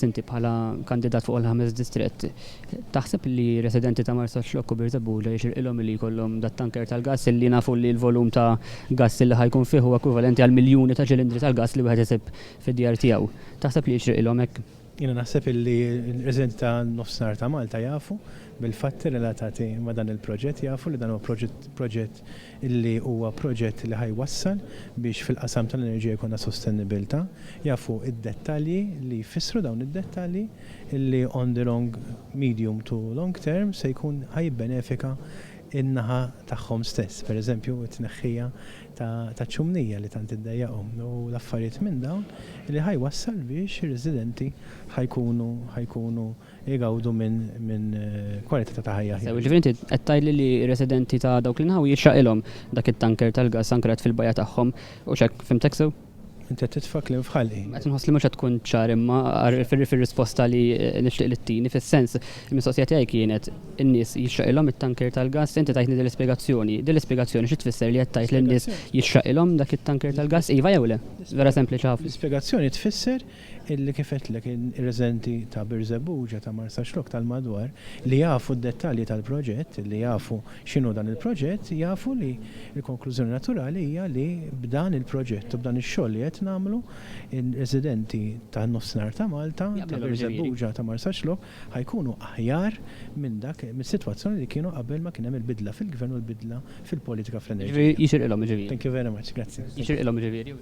Inti bħala kandidat fuq il-5 distrett, taħseb li residenti ta' Marsaxlokk u Birzebbuġa jixirqilhom li jkollhom dat-tanker tal-gass illi nafu li l-volum ta' gass li ħajkun fih huwa ekwivalenti għal miljuni ta' ċilindri tal-gass li wieħed isib fid-djar tiegħu. Taħseb li jixirqilhom hekk? Jiena naħseb li r-residenti ta' nofsinhar ta' Malta jafu bil-fatti relatati ma' dan il-proġett, jafu li dan huwa proġett illi huwa proġett li ħajwassal biex fil-qasam tal-enerġija jkollna sostenibilità, jafu id-dettalji li jfissru dawn id-dettalji illi on the medium to long term se jkun ħajbenefika in-naħa tagħhom stess. Pereżempju, it-tneħħija ta' ċumnija li tant iddejjaqhom u l-affarijiet minn dawn li ħajwassal biex ir-residenti ħajkunu jgawdu minn kwalità ta' ħajja. Ġifieri inti qed tgħidli li residenti ta' dawk li nħaw jixraqilhom dak it-tanker tal-gass ankrat fil-bajja tagħhom u x'hekk fimtek sew? Inti titfak li fħalli. Qed inħoss li mhux qed tkun ċar imma fir-risposta li nixtieq li ttini fis-sens il-mistoqsija tiegħi kienet in-nies jixraqilhom it-tanker tal-gass, inti tajtni din l-ispjegazzjoni. Din l-ispjegazzjoni xi tfisser li qed tgħid lin-nies jixraqilhom dak it-tanker tal-gass iva jew le? Vera sempliċi ħafna. L-ispjegazzjoni tfisser illi kifetlek ir-residenti ta' Birzebbuġa ta' Marsaxlokk tal-madwar li jafu d-dettalji tal-proġett, li jafu x'inhu dan il-proġett, jafu li l-konklużjoni naturali hija li b'dan il-proġett u b'dan ix-xogħol li qed nagħmlu ir-residenti ta' nofsinhar ta' Malta ta' Birzebbuġa ta' Marsaxlokk ħajkunu aħjar minn dak mis-sitwazzjoni li kienu qabel ma kien hemm il-bidla fil-gvern u l-bidla fil-politika fl-enerġija. Jixirqilhom ġifieri. Thank you very much, grazzi. Jixirqilhom ġifieri.